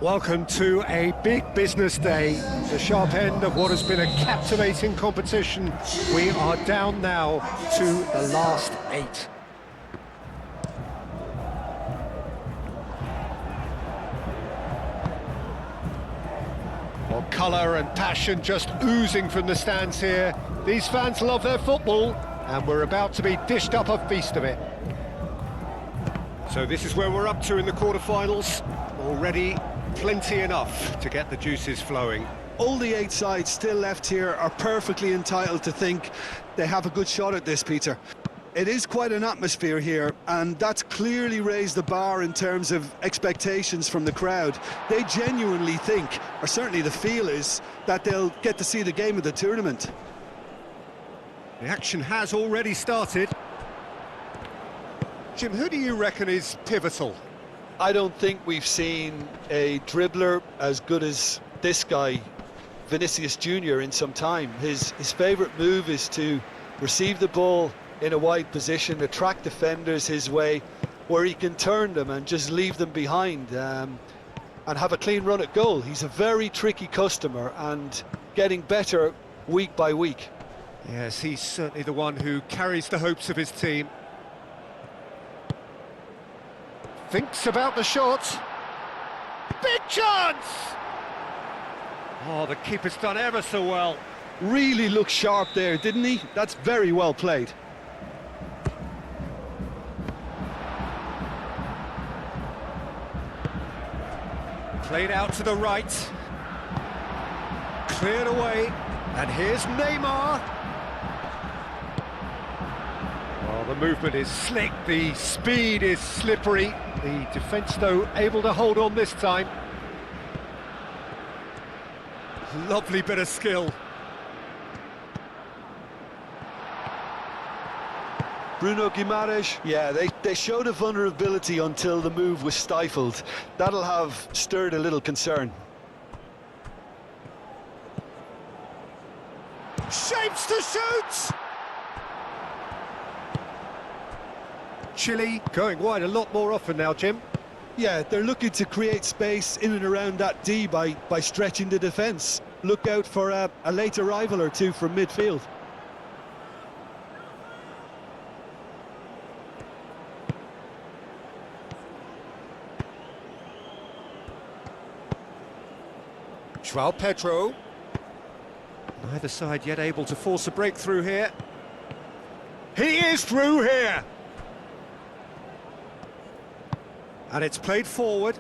Welcome to a big business day, the sharp end of what has been a captivating competition. We are down now to the last 8. Well, colour and passion just oozing from the stands here. These fans love their football, and we're about to be dished up a feast of it. So this is where we're up to in the quarterfinals. Already plenty enough to get the juices flowing. All the 8 sides still left here are perfectly entitled to think they have a good shot at this, Peter. It is quite an atmosphere here, and that's clearly raised the bar in terms of expectations from the crowd. They genuinely think, or certainly the feel is, that they'll get to see the game of the tournament. The action has already started. Jim, who do you reckon is pivotal? I don't think we've seen a dribbler as good as this guy, Vinicius Jr., in some time. His favourite move is to receive the ball in a wide position, attract defenders his way, where he can turn them and just leave them behind and have a clean run at goal. He's a very tricky customer and getting better week by week. Yes, he's certainly the one who carries the hopes of his team. Thinks about the shot. Big chance! Oh, the keeper's done ever so well. Really looked sharp there, didn't he? That's very well played. Played out to the right. Cleared away. And here's Neymar. Oh, the movement is slick, the speed is slippery. The defence, though, able to hold on this time. Lovely bit of skill. Bruno Guimaraes, yeah, they showed a vulnerability until the move was stifled. That'll have stirred a little concern. Shapes to shoot! Chile going wide a lot more often now, Jim. Yeah, they're looking to create space in and around that D by stretching the defence. Look out for a late arrival or two from midfield. João Pedro. Neither side yet able to force a breakthrough here. He is through here! And it's played forward.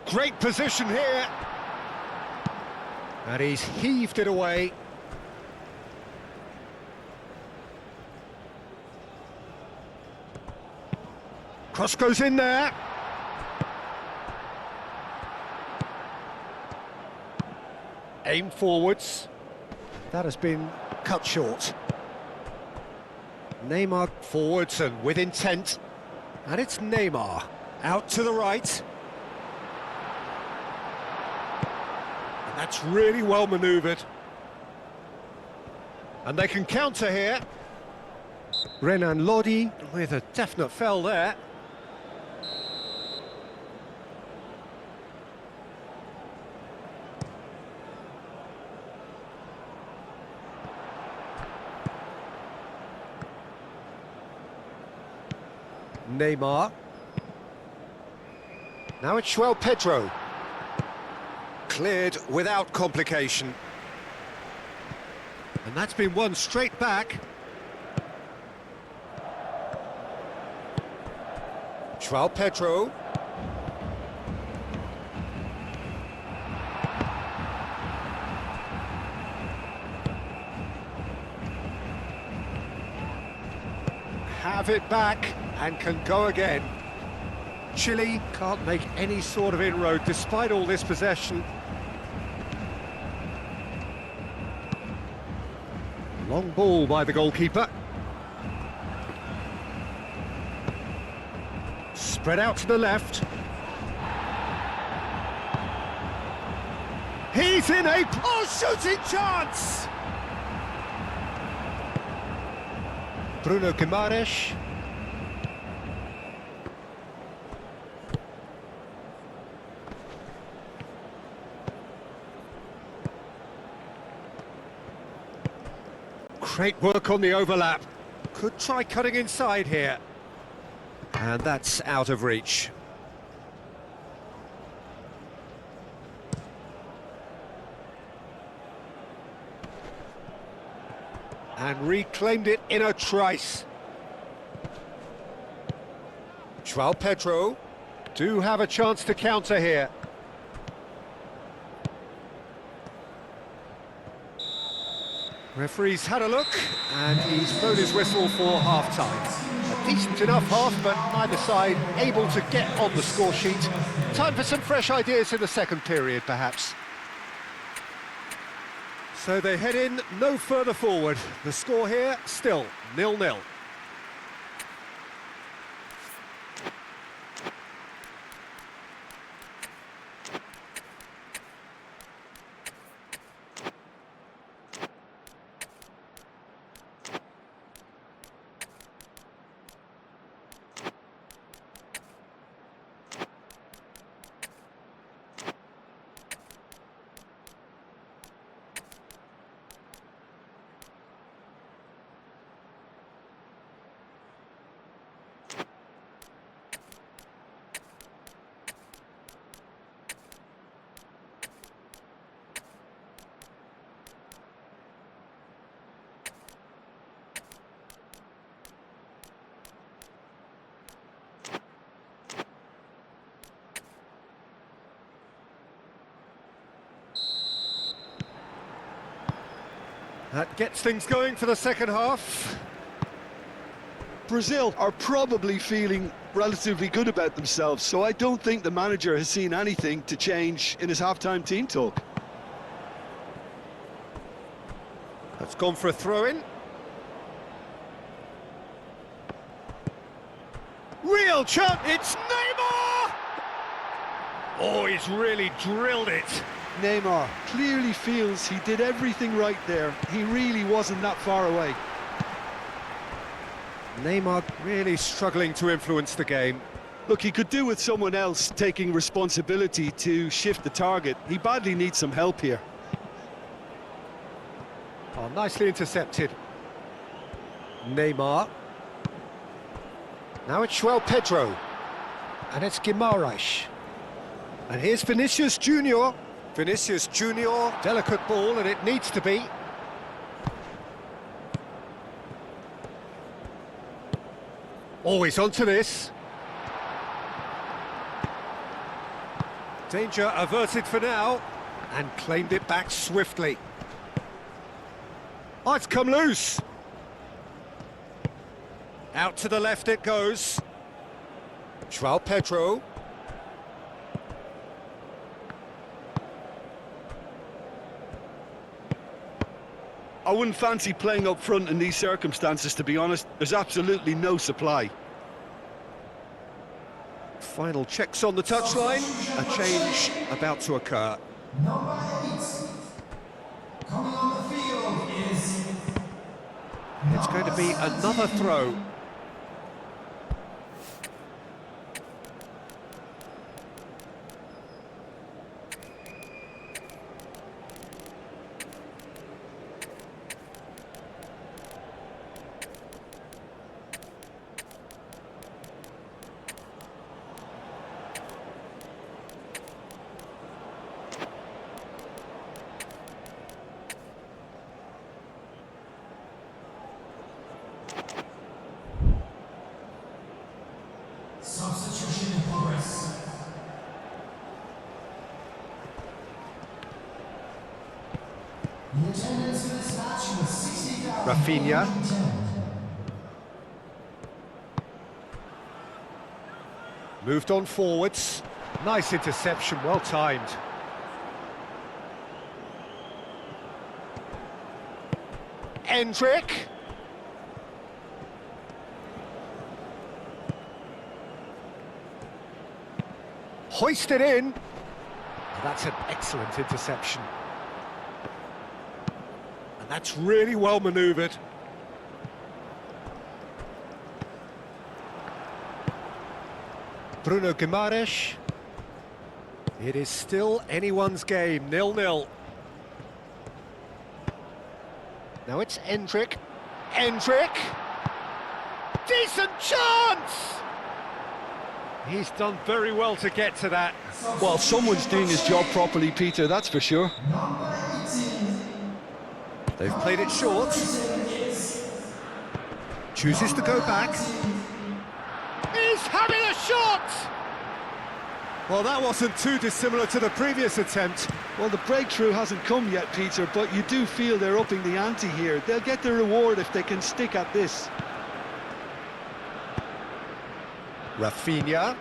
Great position here. And he's heaved it away. Cross goes in there. Aim forwards. That has been cut short. Neymar forwards and with intent. And it's Neymar. Out to the right. And that's really well manoeuvred. And they can counter here. Renan Lodi with a definite foul there. Neymar. Now it's João Pedro. Cleared without complication. And that's been won straight back. João Pedro. Have it back. And can go again. Chile can't make any sort of inroad despite all this possession. Long ball by the goalkeeper. Spread out to the left. He's in a shooting chance! Bruno Guimaraes. Great work on the overlap. Could try cutting inside here. And that's out of reach. And reclaimed it in a trice. João Pedro do have a chance to counter here. Referee's had a look, and he's blown his whistle for half-time. A decent enough half, but neither side able to get on the score sheet. Time for some fresh ideas in the second period, perhaps. So they head in no further forward. The score here, still 0-0. That gets things going for the second half. Brazil are probably feeling relatively good about themselves, so I don't think the manager has seen anything to change in his half-time team talk. That's gone for a throw-in. Real chance, it's Neymar! Oh, he's really drilled it. Neymar clearly feels he did everything right there. He really wasn't that far away. Neymar really struggling to influence the game. Look, he could do with someone else taking responsibility to shift the target. He badly needs some help here. Oh, nicely intercepted. Neymar. Now it's João Pedro. And it's Guimarães. And here's Vinicius Junior. Vinicius Junior, delicate ball, and it needs to be. Always onto this. Danger averted for now, and claimed it back swiftly. Oh, it's come loose. Out to the left it goes. João Pedro. I wouldn't fancy playing up front in these circumstances, to be honest. There's absolutely no supply. Final checks on the touchline. A change about to occur. Number 8. Coming on the field is... It's going to be another throw. Substitution in progress. The attendance for this match was 60,000. Rafinha. Moved on forwards. Nice interception, well timed. Endrick. Hoisted in. That's an excellent interception. And that's really well manoeuvred. Bruno Guimarães. It is still anyone's game, 0-0. Now it's Endrick. Hendrick. Decent chance! He's done very well to get to that. Well, someone's doing his job properly, Peter, that's for sure. They've played it short. Chooses to go back. He's having a shot! Well, that wasn't too dissimilar to the previous attempt. Well, the breakthrough hasn't come yet, Peter, but you do feel they're upping the ante here. They'll get the reward if they can stick at this. Rafinha.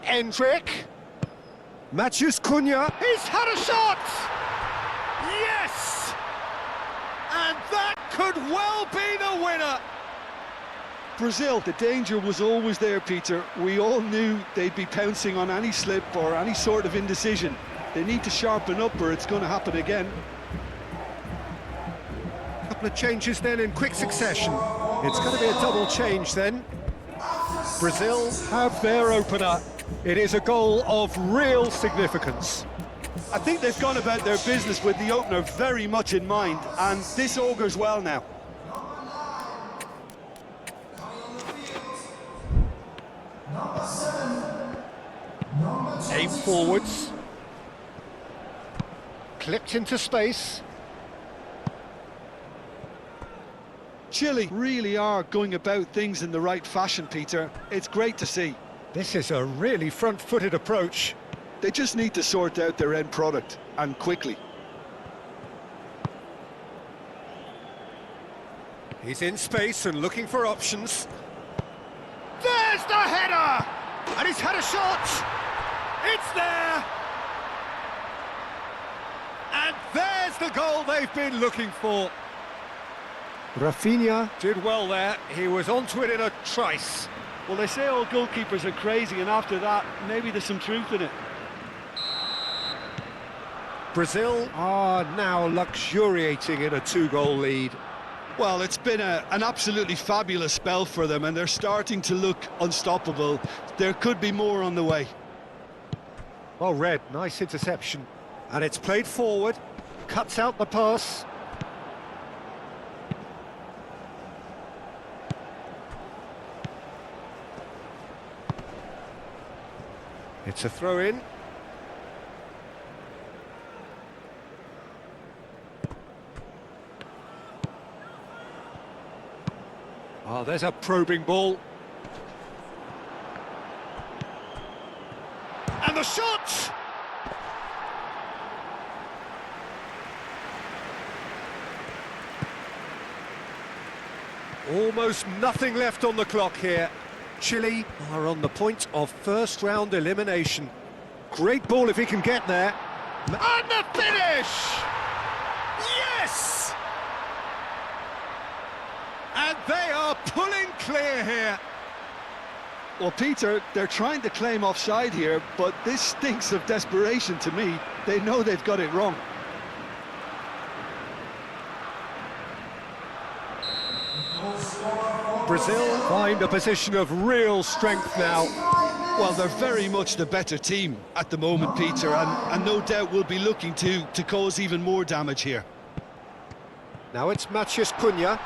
Hendrick. Matheus Cunha. He's had a shot! Yes! And that could well be the winner! Brazil, the danger was always there, Peter. We all knew they'd be pouncing on any slip or any sort of indecision. They need to sharpen up or it's going to happen again. Couple of changes then in quick succession. It's going to be a double change then. Brazil have their opener. It is a goal of real significance. I think they've gone about their business with the opener very much in mind, and this augurs well now. Aim forwards. Clipped into space. Chile really are going about things in the right fashion, Peter. It's great to see. This is a really front-footed approach. They just need to sort out their end product, and quickly. He's in space and looking for options. There's the header! And he's had a shot! It's there! And there's the goal they've been looking for. Rafinha did well there. He was onto it in a trice. Well, they say all goalkeepers are crazy, and after that, maybe there's some truth in it. Brazil are now luxuriating in a two-goal lead. Well, it's been an absolutely fabulous spell for them, and they're starting to look unstoppable. There could be more on the way. Well read, nice interception. And it's played forward, cuts out the pass. It's a throw-in. Oh, there's a probing ball. And the shot! Almost nothing left on the clock here. Chile are on the point of first-round elimination. Great ball if he can get there. And the finish! Yes! And they are pulling clear here. Well, Peter, they're trying to claim offside here, but this stinks of desperation to me. They know they've got it wrong. Brazil find a position of real strength now. Well, they're very much the better team at the moment, Peter, and no doubt will be looking to cause even more damage here. Now it's Matheus Cunha.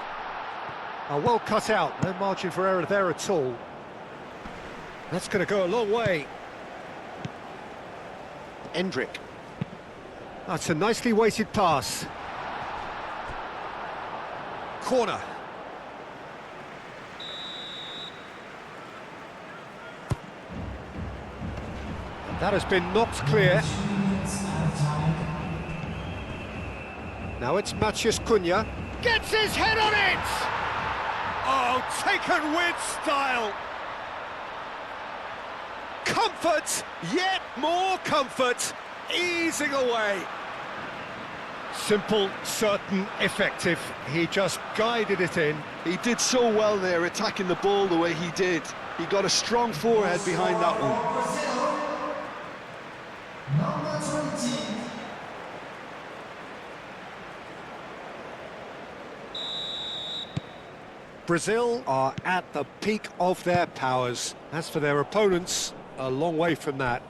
Well cut out, no margin for error there at all. That's going to go a long way. Hendrick. That's a nicely weighted pass. Corner. And that has been knocked clear. Now it's Matheus Cunha. Gets his head on it! Oh, taken with style! Comfort, yet more comfort, easing away. Simple, certain, effective. He just guided it in. He did so well there, attacking the ball the way he did. He got a strong forehead behind that one. Number 20. Brazil are at the peak of their powers. As for their opponents, a long way from that.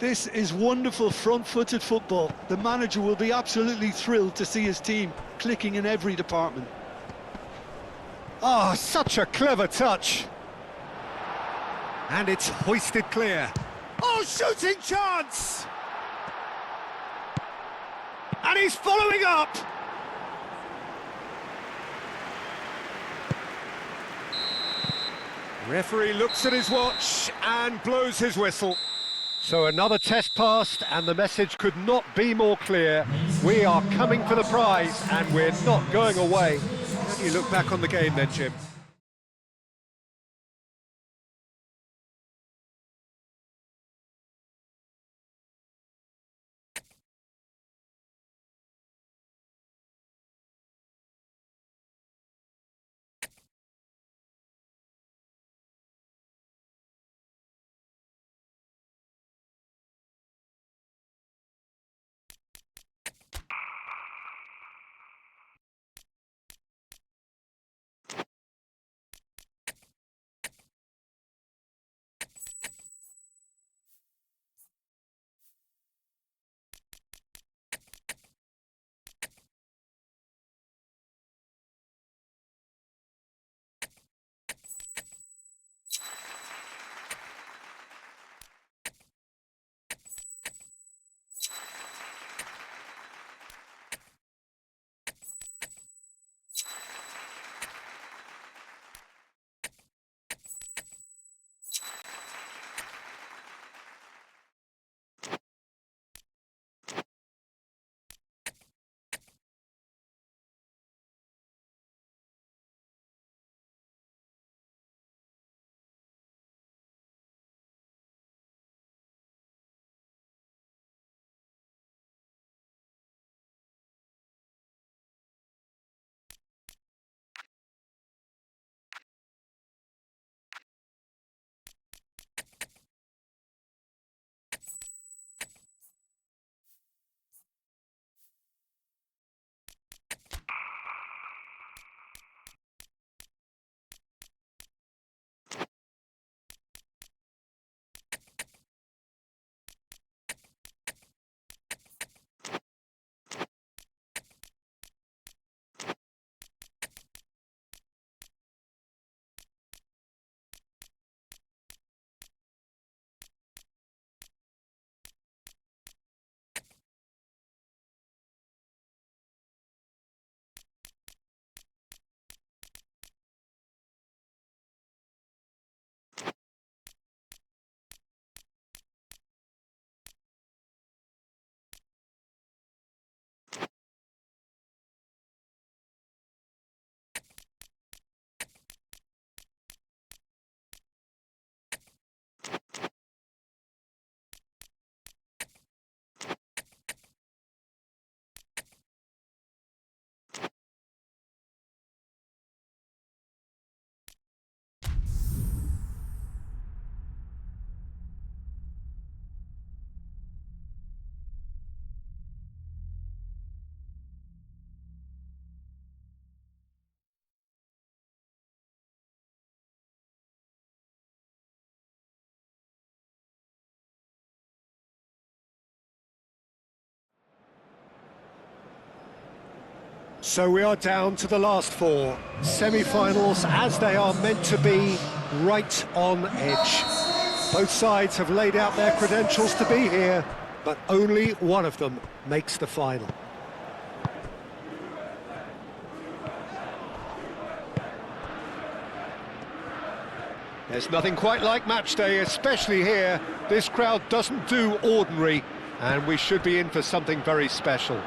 This is wonderful front-footed football. The manager will be absolutely thrilled to see his team clicking in every department. Oh, such a clever touch. And it's hoisted clear. Oh, shooting chance! And he's following up! Referee looks at his watch and blows his whistle. So another test passed, and the message could not be more clear. We are coming for the prize, and we're not going away. How do you look back on the game then, Jim? So we are down to the last four. Semi-finals, as they are meant to be, right on edge. Both sides have laid out their credentials to be here, but only one of them makes the final. There's nothing quite like match day, especially here. This crowd doesn't do ordinary, and we should be in for something very special.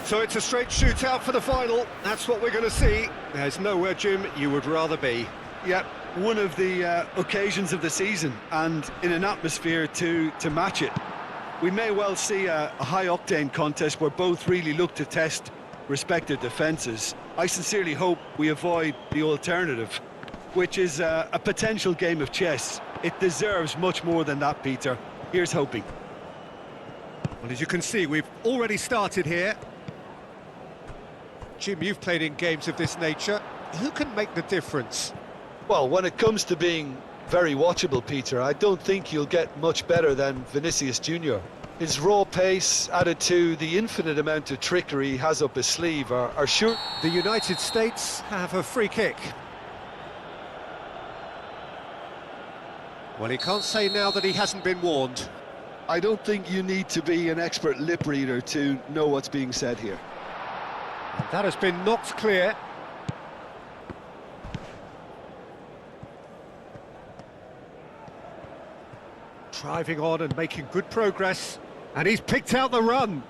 So it's a straight shootout for the final. That's what we're going to see. There's nowhere, Jim, you would rather be. Yep, one of the occasions of the season, and in an atmosphere to match it. We may well see a high-octane contest where both really look to test respective defences. I sincerely hope we avoid the alternative, which is a potential game of chess. It deserves much more than that, Peter. Here's hoping. Well, as you can see, we've already started here. Jim, you've played in games of this nature. Who can make the difference? Well, when it comes to being very watchable, Peter. I don't think you'll get much better than Vinicius Junior. His raw pace, added to the infinite amount of trickery he has up his sleeve, are sure. The United States have a free kick. Well, he can't say now that he hasn't been warned. I don't think you need to be an expert lip reader to know what's being said here. And that has been knocked clear. Driving on and making good progress. And he's picked out the run.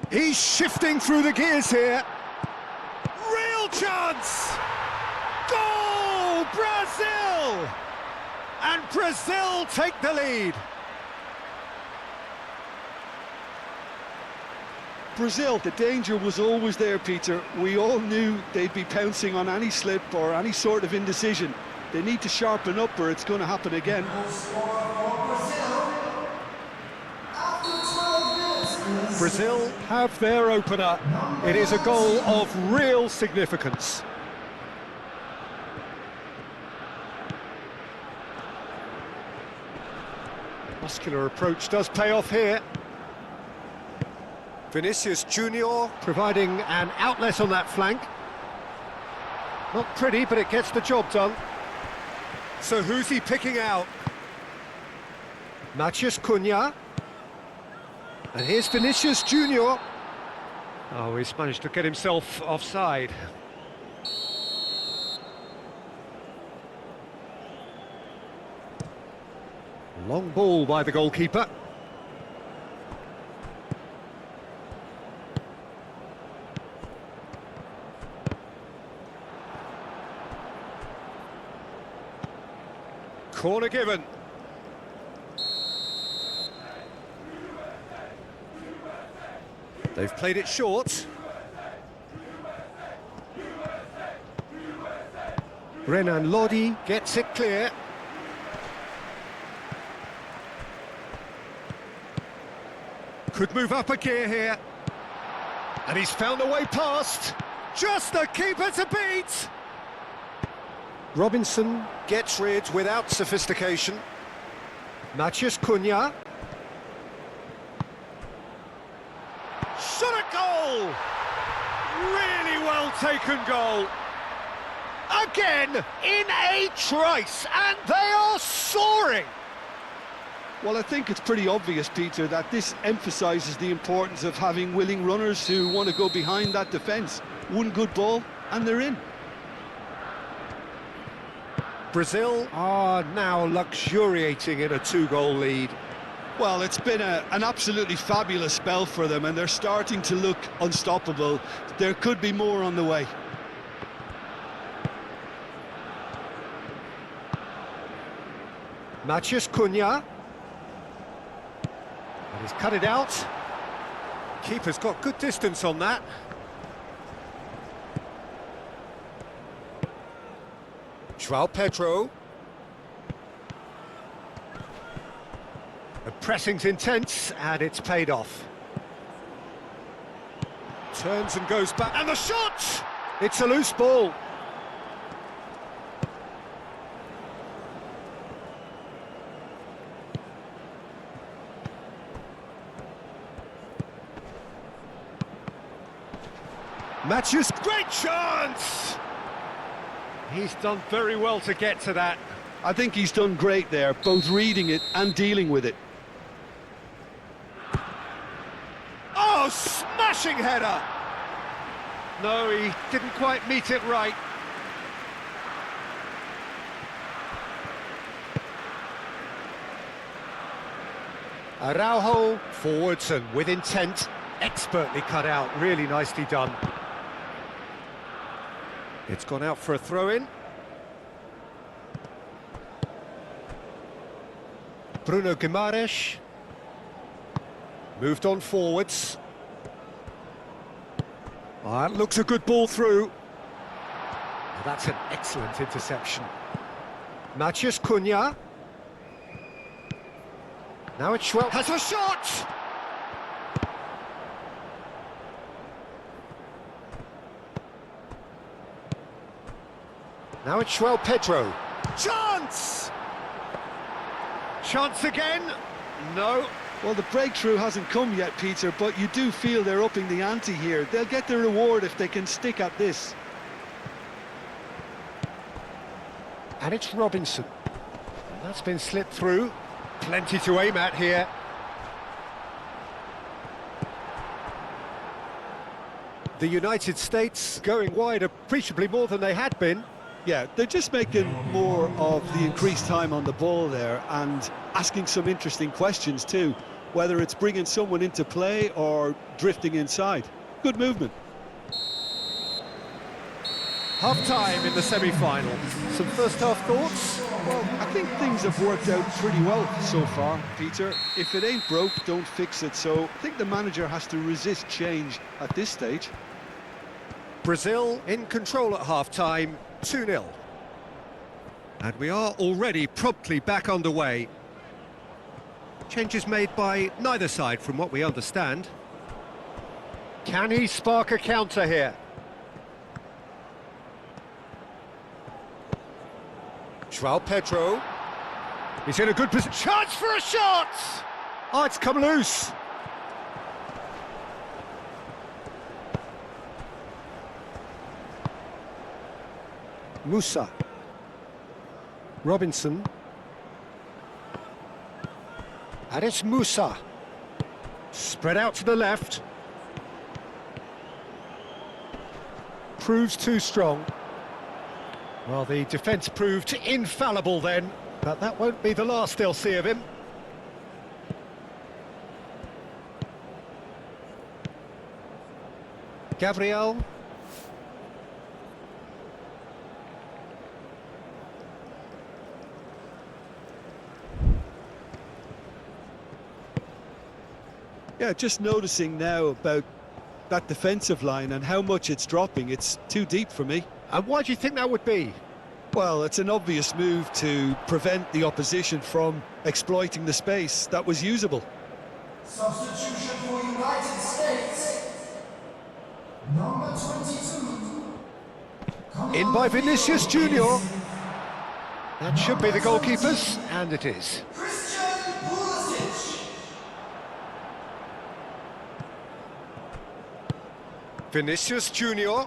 He's shifting through the gears here. Real chance! Goal! Brazil! And Brazil take the lead. Brazil, the danger was always there, Peter. We all knew they'd be pouncing on any slip or any sort of indecision. They need to sharpen up or it's going to happen again. Brazil have their opener. It is a goal of real significance. Muscular approach does pay off here. Vinicius Junior providing an outlet on that flank. Not pretty, but it gets the job done. So who's he picking out? Matheus Cunha. And here's Vinicius Junior. Oh, he's managed to get himself offside. Long ball by the goalkeeper. Corner given. They've played it short. Renan Lodi gets it clear. Could move up a gear here. And he's found a way past. Just the keeper to beat. Robinson gets rid without sophistication. Matheus Cunha. Shot a goal! Really well taken goal. Again, in a trice, and they are soaring. Well, I think it's pretty obvious, Peter, that this emphasises the importance of having willing runners who want to go behind that defence. One good ball, and they're in. Brazil are now luxuriating in a two-goal lead. Well, it's been an absolutely fabulous spell for them, and they're starting to look unstoppable. There could be more on the way. Matheus Cunha. And he's cut it out. Keeper's got good distance on that. João Pedro. The pressing's intense, and it's paid off. Turns and goes back, and the shot! It's a loose ball. Matheus, great chance! He's done very well to get to that. I think he's done great there, both reading it and dealing with it. Oh, smashing header! No, he didn't quite meet it right. Araujo forwards and with intent, expertly cut out, really nicely done. It's gone out for a throw-in. Bruno Guimaraes moved on forwards. Oh, that looks a good ball through. Oh, that's an excellent interception. Matheus Cunha. Now it's Schwell. Has a shot! Now it's João Pedro. Chance! Chance again? No. Well, the breakthrough hasn't come yet, Peter, but you do feel they're upping the ante here. They'll get the reward if they can stick at this. And it's Robinson. That's been slipped through. Plenty to aim at here. The United States going wide appreciably more than they had been. Yeah, they're just making more of the increased time on the ball there and asking some interesting questions too, whether it's bringing someone into play or drifting inside. Good movement. Half-time in the semi-final. Some first-half thoughts? Well, I think things have worked out pretty well so far, Peter. If it ain't broke, don't fix it. So I think the manager has to resist change at this stage. Brazil in control at half-time, 2-0. And we are already promptly back underway. Changes made by neither side from what we understand. Can he spark a counter here? João Pedro. He's in a good position. Chance for a shot! Oh, it's come loose. Musa. Robinson. And it's Musa. Spread out to the left. Proves too strong. Well, the defence proved infallible then, but that won't be the last they'll see of him. Gabriel. Yeah, just noticing now about that defensive line and how much it's dropping. It's too deep for me. And why do you think that would be? Well, it's an obvious move to prevent the opposition from exploiting the space that was usable. Substitution for United States. Number 22. In by Vinicius Junior. That should be the goalkeepers, and it is. Vinicius Junior.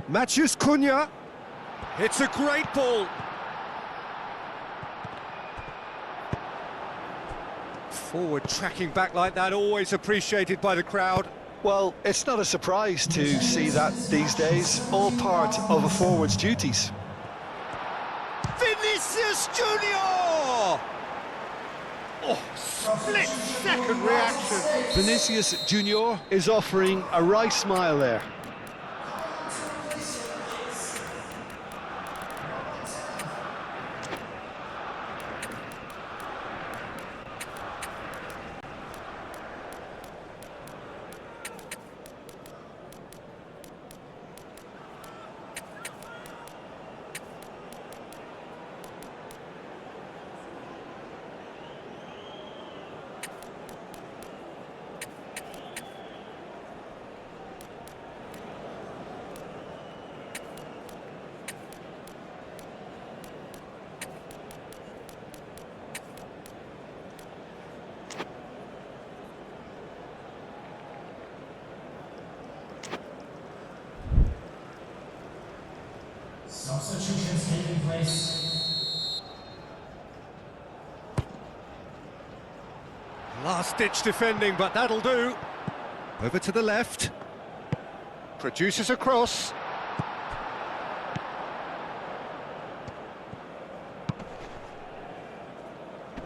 Matheus Cunha. It's a great ball. Forward tracking back like that, always appreciated by the crowd. Well, it's not a surprise to see that these days, all part of a forward's duties. Vinicius Junior! Oh, split-second reaction. Vinicius Junior is offering a wry smile there. Substitutions taking place. Last-ditch defending, but that'll do. Over to the left. Produces a cross.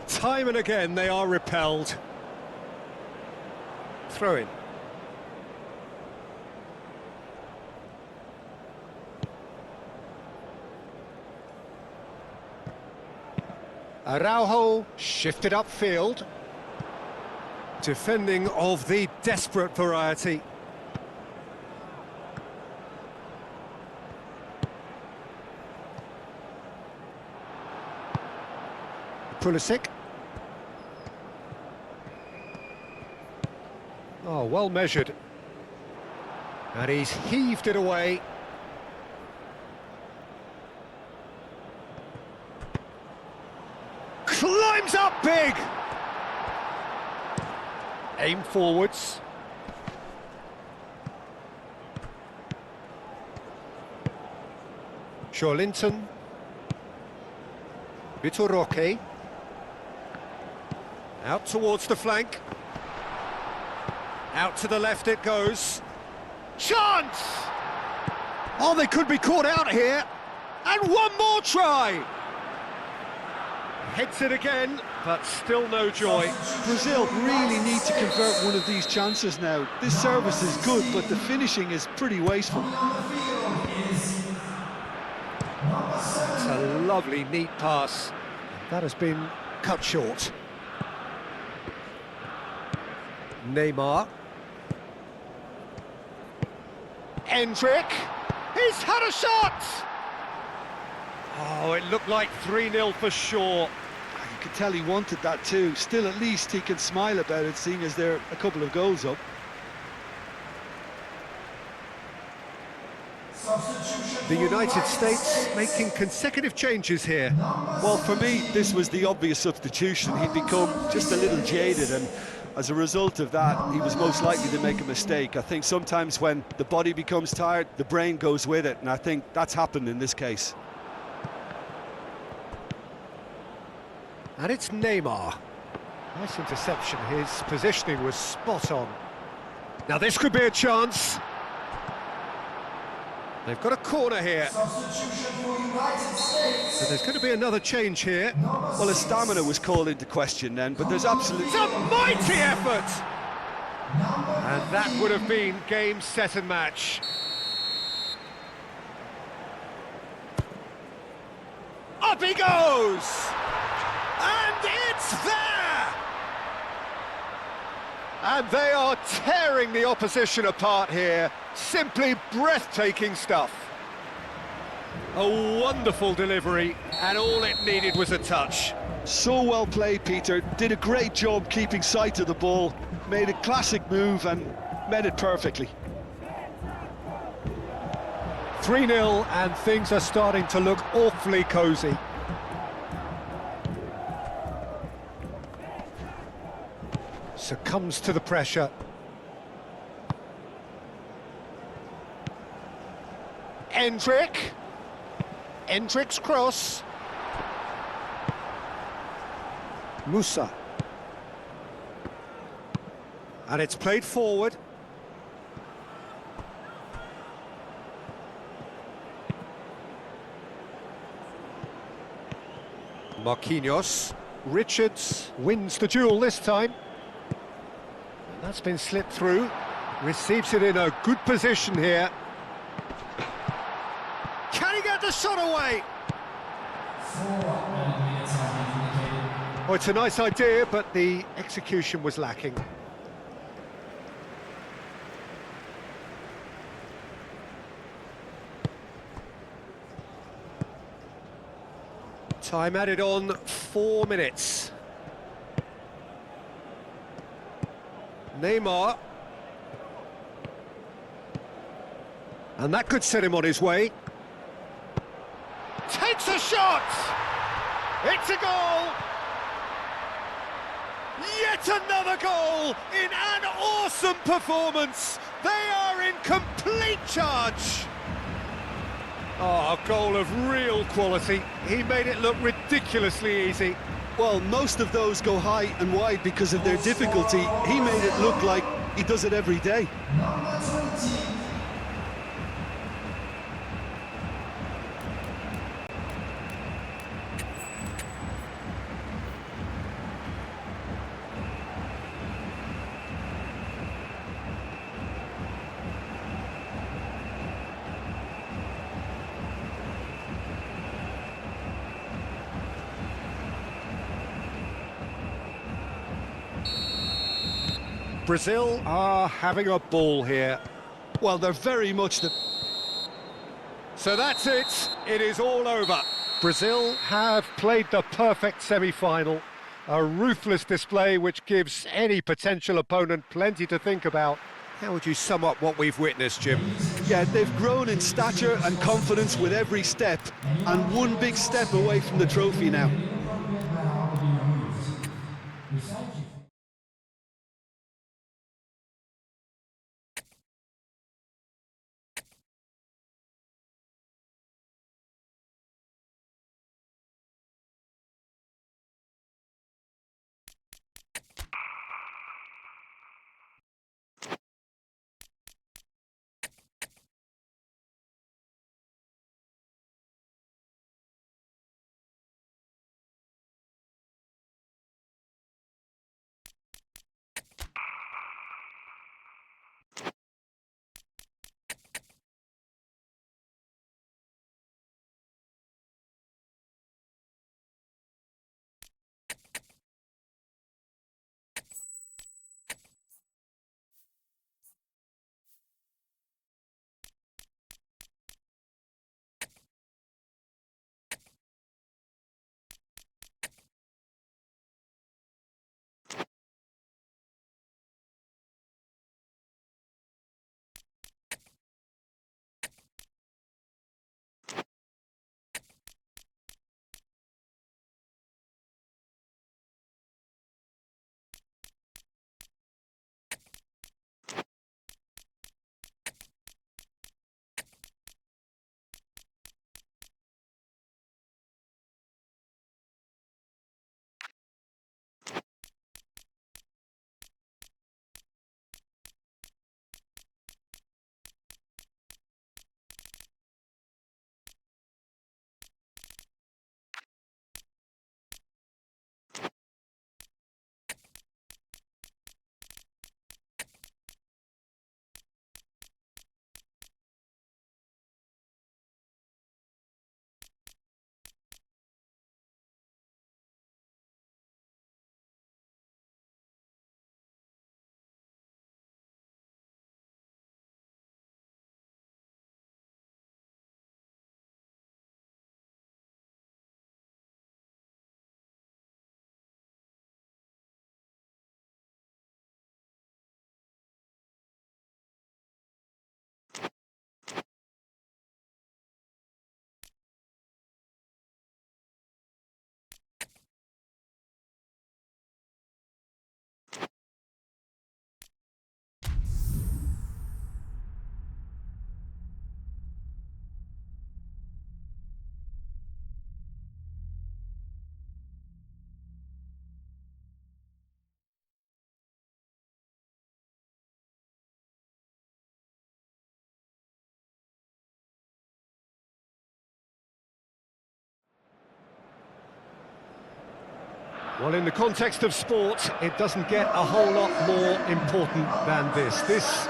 Time and again they are repelled. Throw in. Araujo shifted upfield. Defending of the desperate variety. Pulisic. Oh, well measured. And he's heaved it away. It's up big! Aim forwards. Linton. Vitor Roque. Out towards the flank. Out to the left it goes. Chance! Oh, they could be caught out here. And one more try! Hits it again, but still no joy. Brazil really need to convert one of these chances now. This service is good, but the finishing is pretty wasteful. It's a lovely, neat pass. That has been cut short. Neymar. Endrick. He's had a shot! Oh, it looked like 3-0 for sure. You could tell he wanted that too. Still, at least he can smile about it, seeing as they're a couple of goals up. The United States making consecutive changes here. Well, for me, this was the obvious substitution. He'd become just a little jaded, and as a result of that, he was most likely to make a mistake. I think sometimes when the body becomes tired, the brain goes with it, and I think that's happened in this case. And it's Neymar. Nice interception. His positioning was spot on. Now this could be a chance. They've got a corner here. So there's going to be another change here. Well, his stamina was called into question then, but there's absolutely... It's a mighty effort! And that would have been game, set and match. Up he goes! And it's there! And they are tearing the opposition apart here. Simply breathtaking stuff. A wonderful delivery, and all it needed was a touch. So well played, Peter. Did a great job keeping sight of the ball. Made a classic move and met it perfectly. 3-0, and things are starting to look awfully cosy. Succumbs to the pressure. Endrick's cross. Musa. And it's played forward. Marquinhos. Richards wins the duel this time. And that's been slipped through. Receives it in a good position here. Can he get the shot away? Oh, it's a nice idea, but the execution was lacking. Time added on, 4 minutes. Neymar. And that could set him on his way. Takes a shot! It's a goal! Yet another goal in an awesome performance! They are in complete charge! Oh, a goal of real quality. He made it look ridiculously easy. Well, most of those go high and wide because of their difficulty. He made it look like he does it every day. Number 20. Brazil are having a ball here. Well, they're very much the... So that's it. It is all over. Brazil have played the perfect semi-final. A ruthless display which gives any potential opponent plenty to think about. How would you sum up what we've witnessed, Jim? Yeah, they've grown in stature and confidence with every step, and one big step away from the trophy now. Well, in the context of sport, it doesn't get a whole lot more important than this. This,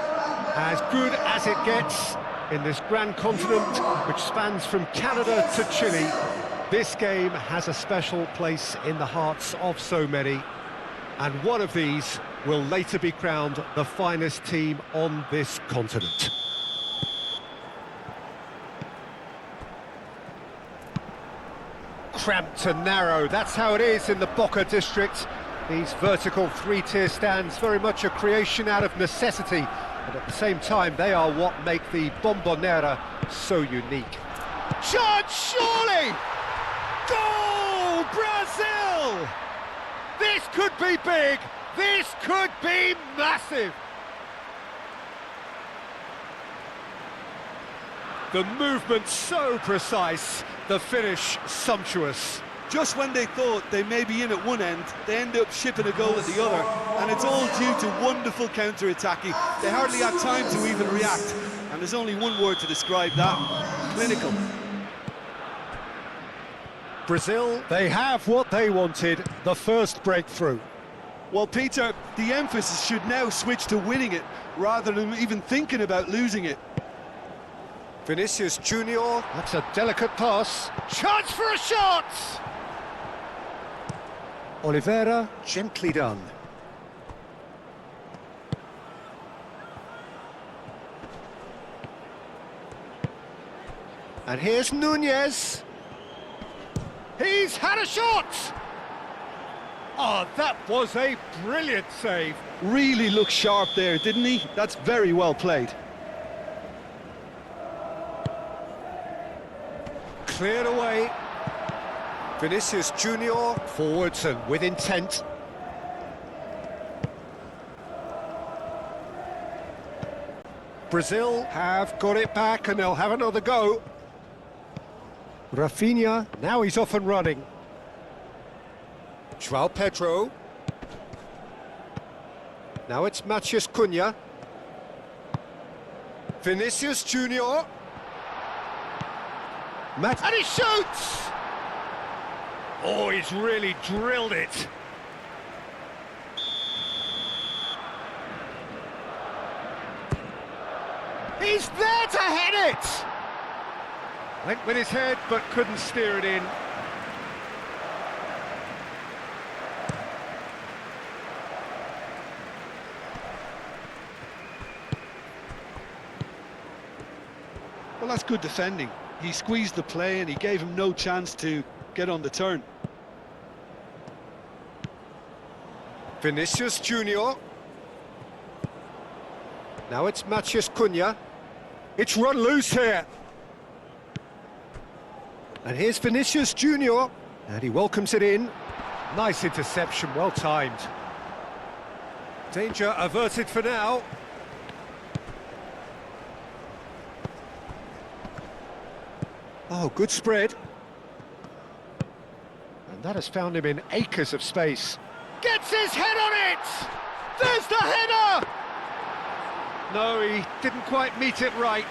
as good as it gets in this grand continent, which spans from Canada to Chile. This game has a special place in the hearts of so many, and one of these will later be crowned the finest team on this continent. Cramped and narrow, that's how it is in the Boca district. These vertical three-tier stands, very much a creation out of necessity, but at the same time they are what make the Bombonera so unique. Shot, surely! Goal, Brazil! This could be big, this could be massive! The movement so precise, the finish sumptuous. Just when they thought they may be in at one end, they end up shipping a goal at the other, and it's all due to wonderful counter-attacking. They hardly had time to even react, and there's only one word to describe that: clinical. Brazil, they have what they wanted, the first breakthrough. Well, Peter, the emphasis should now switch to winning it, rather than even thinking about losing it. Vinicius Junior, that's a delicate pass. Chance for a shot! Oliveira, gently done. And here's Nunez. He's had a shot! Oh, that was a brilliant save. Really looked sharp there, didn't he? That's very well played. Cleared away. Vinicius Junior, forwards and with intent. Brazil have got it back and they'll have another go. Rafinha, now he's off and running. João Pedro. Now it's Matheus Cunha. Vinicius Junior. And he shoots! Oh, he's really drilled it. He's there to head it! Went with his head, but couldn't steer it in. Well, that's good defending. He squeezed the play and he gave him no chance to get on the turn. Vinicius Junior. Now it's Matheus Cunha. It's run loose here. And here's Vinicius Junior. And he welcomes it in. Nice interception, well timed. Danger averted for now. Oh, good spread. And that has found him in acres of space. Gets his head on it! There's the header! No, he didn't quite meet it right.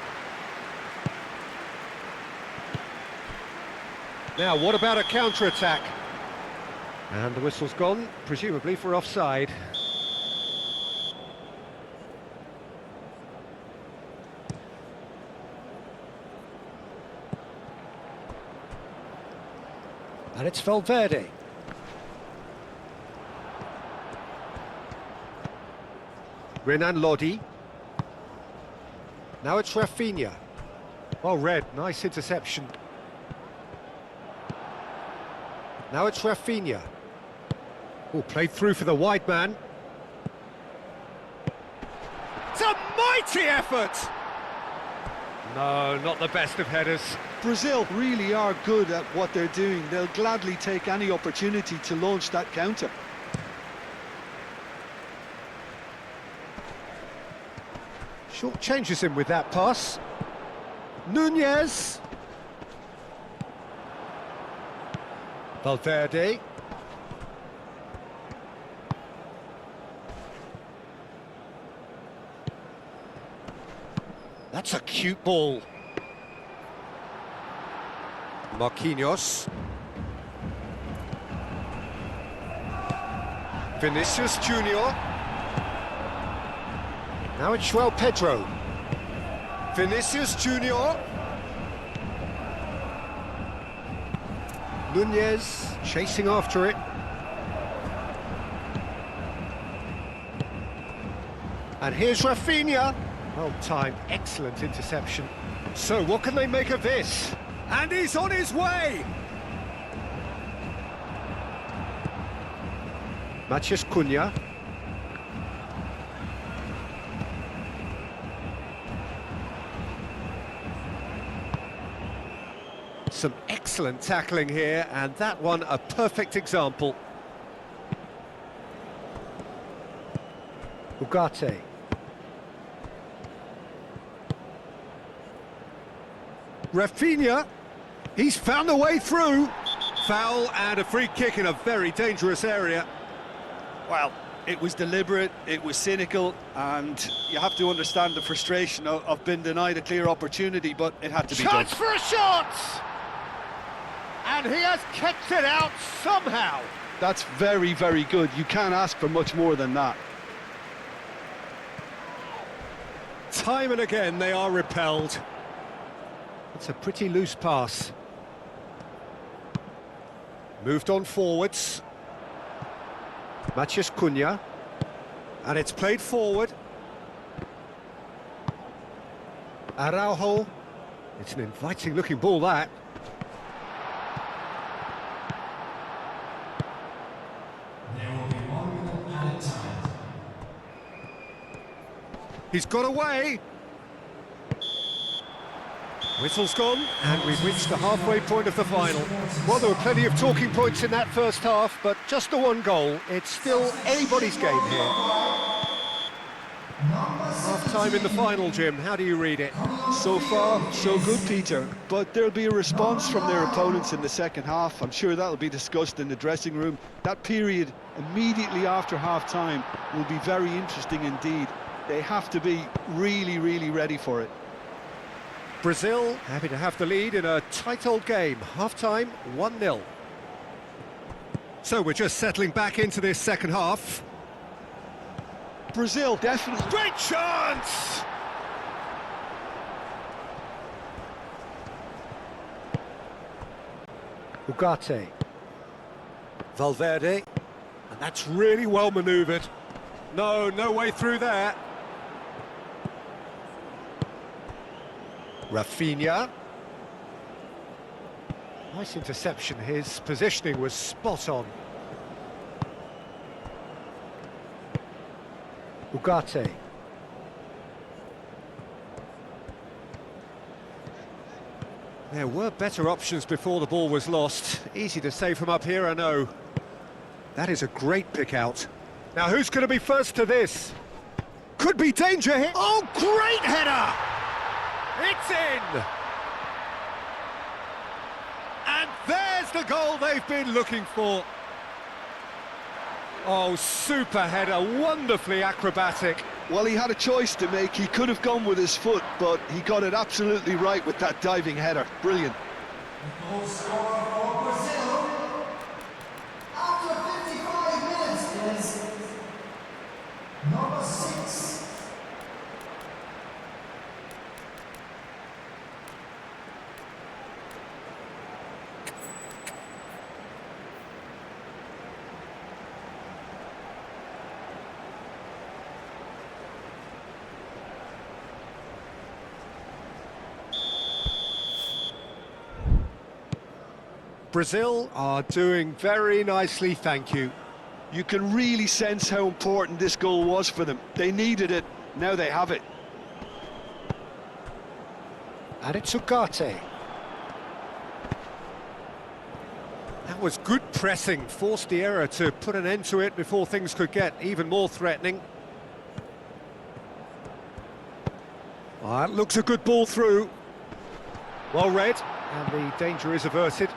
Now, what about a counter-attack? And the whistle's gone, presumably for offside. And it's Valverde. Renan Lodi. Now it's Rafinha. Well read, nice interception. Now it's Rafinha. Oh, played through for the wide man. It's a mighty effort! No, not the best of headers. Brazil really are good at what they're doing. They'll gladly take any opportunity to launch that counter. Short changes him with that pass. Nunez. Valverde. That's a cute ball. Marquinhos. Vinicius Junior. Now it's João Pedro. Vinicius Junior. Nunez chasing after it. And here's Rafinha. Well timed, excellent interception. So what can they make of this? And he's on his way! Matheus Cunha. Some excellent tackling here, and that one a perfect example. Ugarte. Rafinha, he's found a way through. Foul and a free kick in a very dangerous area. Well, it was deliberate, it was cynical, and you have to understand the frustration of being denied a clear opportunity, but it had to be done. Chance for a shot! And he has kept it out somehow. That's very, very good. You can't ask for much more than that. Time and again they are repelled. It's a pretty loose pass. Moved on forwards. Matheus Cunha. And it's played forward. Araujo. It's an inviting looking ball, that. There will be 1 minute added time. He's got away. Whistle's gone, and we've reached the halfway point of the final. Well, there were plenty of talking points in that first half, but just the one goal. It's still anybody's game here. Half-time in the final, Jim. How do you read it? So far, so good, Peter. But there'll be a response from their opponents in the second half. I'm sure that'll be discussed in the dressing room. That period immediately after half-time will be very interesting indeed. They have to be really, really ready for it. Brazil happy to have the lead in a tight old game. Half-time, 1-0. So we're just settling back into this second half. Brazil, definitely. Great chance! Ugarte. Valverde. And that's really well manoeuvred. No way through there. Rafinha. Nice interception. His positioning was spot on. Ugarte. There were better options before the ball was lost. Easy to save from up here, I know. That is a great pick out. Now who's going to be first to this? Could be danger here. Oh, great header! It's in! And there's the goal they've been looking for. Oh, super header, wonderfully acrobatic. Well, he had a choice to make. He could have gone with his foot, but he got it absolutely right with that diving header. Brilliant. The goal scorer for Brazil after 55 minutes is number 6. Brazil are doing very nicely, thank you. You can really sense how important this goal was for them. They needed it, now they have it. And it's Ugarte. That was good pressing, forced the error to put an end to it before things could get even more threatening. Oh, that looks a good ball through. Well read, and the danger is averted.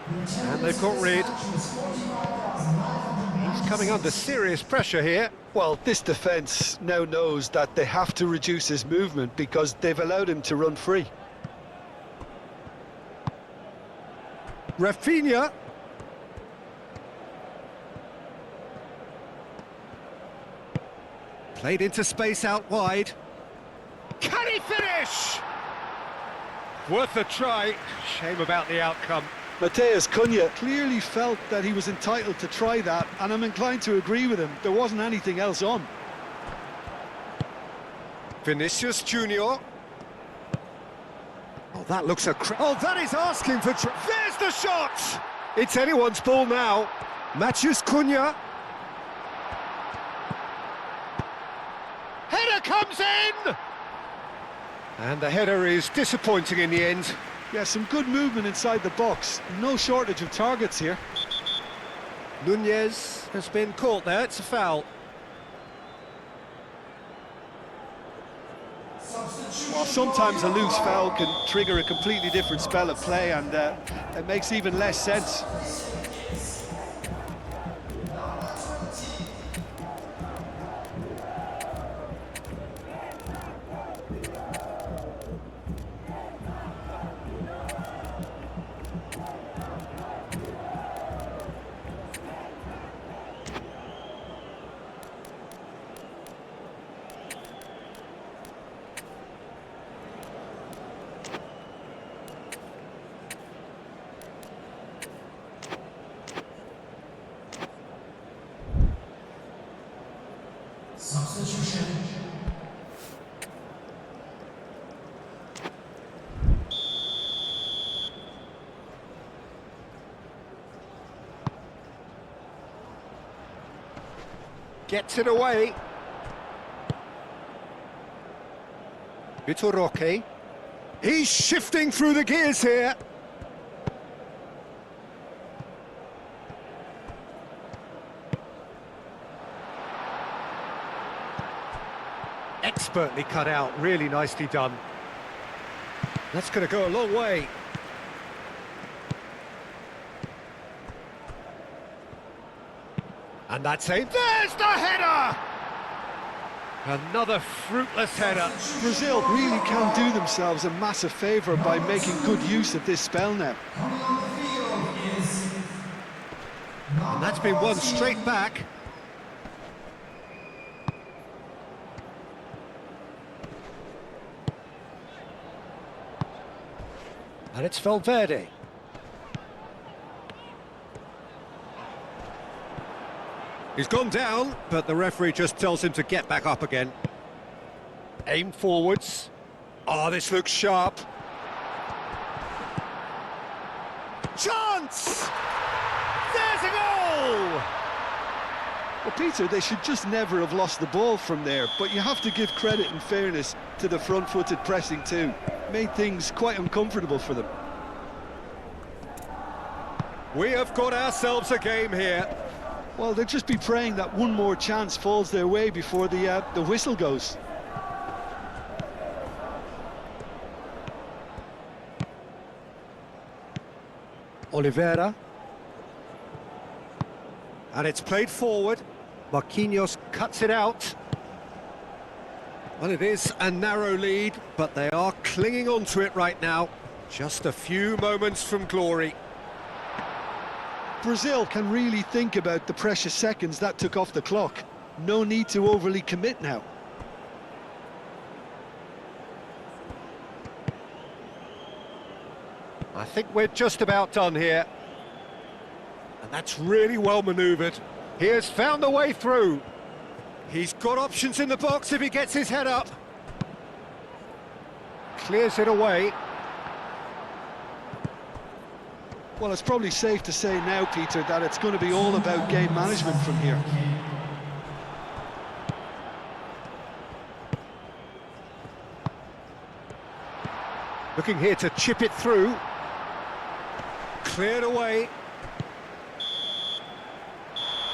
And they've got rid. He's coming under serious pressure here. Well, this defence now knows that they have to reduce his movement because they've allowed him to run free. Rafinha. Played into space out wide. Can he finish? Worth a try. Shame about the outcome. Mateus Cunha clearly felt that he was entitled to try that, and I'm inclined to agree with him. There wasn't anything else on. Vinicius Junior. Oh, that looks oh, that is asking for... There's the shot! It's anyone's ball now. Matheus Cunha. Header comes in! And the header is disappointing in the end. Yeah, some good movement inside the box. No shortage of targets here. Nunez has been caught there. It's a foul. Well, sometimes a loose foul can trigger a completely different spell of play, and it makes even less sense. Substitution. Gets it away. Vitor Roque. He's shifting through the gears here. Expertly cut out, really nicely done. That's going to go a long way. And that's aimed. There's the header! Another fruitless header. Brazil really can do themselves a massive favour by making good use of this spell now. Coming on the field is... And that's been won straight back. And it's Valverde. He's gone down, but the referee just tells him to get back up again. Aim forwards. Oh, this looks sharp. Chance! There's a goal! Well, Peter, they should just never have lost the ball from there, but you have to give credit and fairness to the front-footed pressing too. Made things quite uncomfortable for them. We have got ourselves a game here. Well, they'll just be praying that one more chance falls their way before the whistle goes. Oliveira. And it's played forward. Marquinhos cuts it out. Well, it is a narrow lead, but they are clinging on to it right now. Just a few moments from glory. Brazil can really think about the precious seconds that took off the clock. No need to overly commit now. I think we're just about done here. And that's really well manoeuvred. He has found a way through. He's got options in the box if he gets his head up. Clears it away. Well, it's probably safe to say now, Peter, that it's going to be all about game management from here. Looking here to chip it through. Cleared away.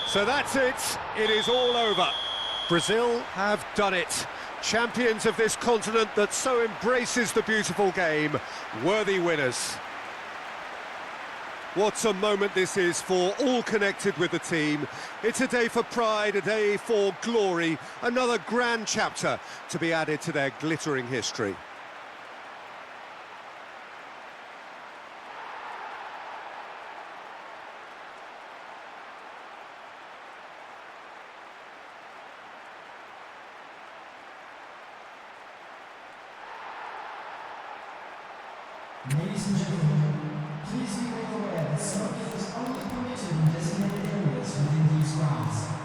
So that's it. It is all over. Brazil have done it. Champions of this continent that so embraces the beautiful game. Worthy winners. What a moment this is for all connected with the team. It's a day for pride, a day for glory, another grand chapter to be added to their glittering history. Ladies and gentlemen, please be made aware that smoking is only permitted in designated areas within these grounds.